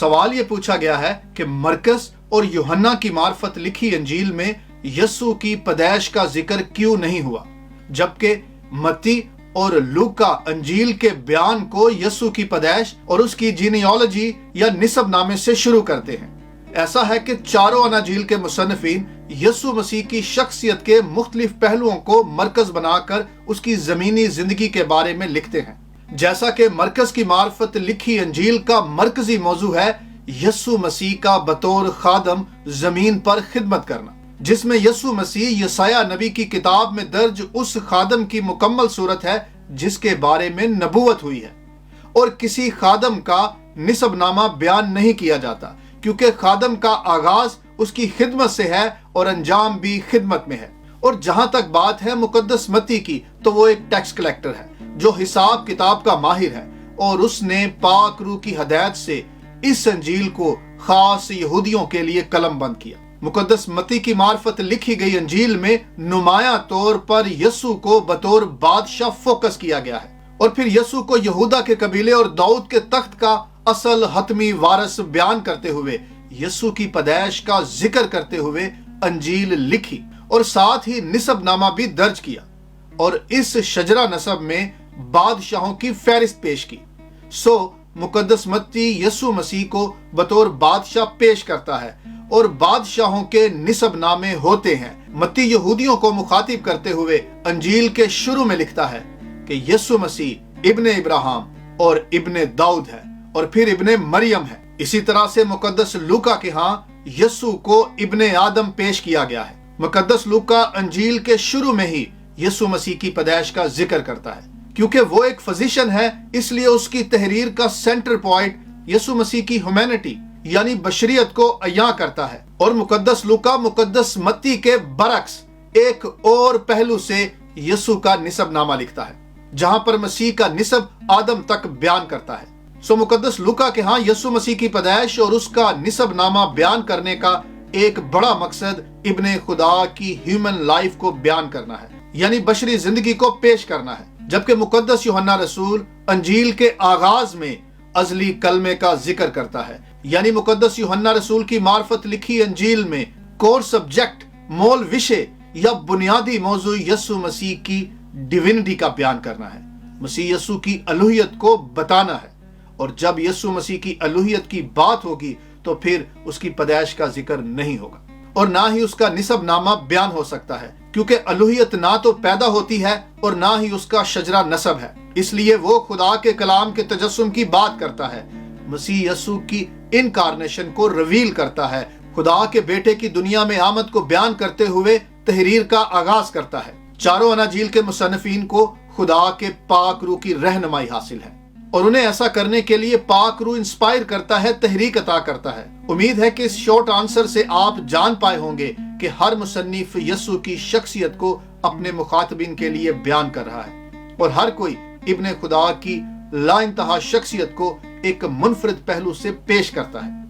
सवाल ये पूछा गया है कि मरकस और यूहन्ना की मार्फत लिखी अंजील में यीशु की पैदाइश का जिक्र क्यों नहीं हुआ, जबकि मत्ती और लूका अंजील के बयान को यीशु की पैदाइश और उसकी जीनियोलॉजी या निसबनामे से शुरू करते हैं। ऐसा है कि चारों अनाजील के मुसन्निफीन यीशु मसीह की शख्सियत के मुख्तलिफ पहलुओं को मरकज बनाकर उसकी जमीनी जिंदगी के बारे में लिखते हैं। जैसा कि मरकज की मार्फत लिखी अंजील का मरकजी मौजू है यीशु मसीह का बतौर खादम जमीन पर खिदमत करना, जिसमें यीशु मसीह यसाया नबी की किताब में दर्ज उस खादम की मुकम्मल सूरत है जिसके बारे में नबूवत हुई है। और किसी खादम का निसबनामा बयान नहीं किया जाता, क्योंकि खादम का आगाज उसकी खिदमत से है और अंजाम भी खिदमत में है। और जहां तक बात है मुकद्दस मत्ती की, तो वो एक टैक्स कलेक्टर है जो हिसाब किताब का माहिर है, और उसने पाक रूह की हदायत से इस अंजील को खास यहूदियों के लिए कलम बंद किया। मुकद्दस मत्ती की मार्फत लिखी गई अंजील में नुमाया तौर पर यीशु को बतौर बादशाह फोकस किया गया है, और फिर यीशु को यहूदा के कबीले और दाऊद के तख्त का असल हतमी वारस बयान करते हुए यीशु की पैदाइश का जिक्र करते हुए अंजील लिखी और साथ ही निसबनामा भी दर्ज किया, और इस शजरा नसब में बादशाहों की फहरिस्त पेश की। सो मुकद्दस मत्ती यीशु मसीह को बतौर बादशाह पेश करता है और बादशाहों के निसबनामे होते हैं। मत्ती यहूदियों को मुखातिब करते हुए अंजील के शुरू में लिखता है कि यीशु मसीह इब्ने इब्राहिम और इब्ने दाऊद है और फिर इब्ने मरियम है। इसी तरह से मुकद्दस लूका के यहाँ यीशु को इब्ने आदम पेश किया गया है। मुकद्दस लूका अंजील के शुरू में ही यीशु मसीह की पैदाइश का जिक्र करता है, क्योंकि वो एक फिजिशियन है, इसलिए उसकी तहरीर का सेंटर पॉइंट यीशु मसीह की ह्यूमैनिटी यानी बशरियत को अया करता है। और मुकद्दस लूका मुकद्दस मत्ती के बरक्स एक और पहलू से यीशु का निसबनामा लिखता है, जहां पर मसीह का निसब आदम तक बयान करता है। सो मुकद्दस लूका के यहाँ यीशु मसीह की पैदाइश और उसका निसबनामा बयान करने का एक बड़ा मकसद इब्ने खुदा की ह्यूमन लाइफ को बयान करना है, यानी बशरी जिंदगी को पेश करना है। जबकि मुकद्दस यूहन्ना रसूल अंजील के आगाज में अजली कलमे का जिक्र करता है, यानी मुकद्दस यूहन्ना रसूल की मार्फत लिखी अंजील में कोर सब्जेक्ट, मूल विषय या बुनियादी मौजू यीशु मसीह की डिविनिटी का बयान करना है, मसीह यीशु की अलूहियत को बताना है। और जब यीशु मसीह की अलूहियत की बात होगी तो फिर उसकी पैदाइश का जिक्र नहीं होगा और ना ही उसका निसबनामा बयान हो सकता है, क्योंकि अलूहियत ना तो पैदा होती है और ना ही उसका शजरा नसब है। इसलिए वो खुदा के कलाम के तजस्सुम की बात करता है, मसीह यीशु की इनकारनेशन को रिवील करता है, खुदा के बेटे की दुनिया में आमद को बयान करते हुए तहरीर का आगाज करता है। चारों अनाजील के मुसन्निफीन को खुदा के पाक रूह की रहनुमाई हासिल है और उन्हें ऐसा करने के लिए पाक रूह इंस्पायर करता है, तहरीक अता करता है। उम्मीद है कि इस शॉर्ट आंसर से आप जान पाए होंगे कि हर मुसन्निफ यीशु की शख्सियत को अपने मुखातबिन के लिए बयान कर रहा है और हर कोई इब्ने खुदा की लाइंतहा शख्सियत को एक मुनफरिद पहलू से पेश करता है।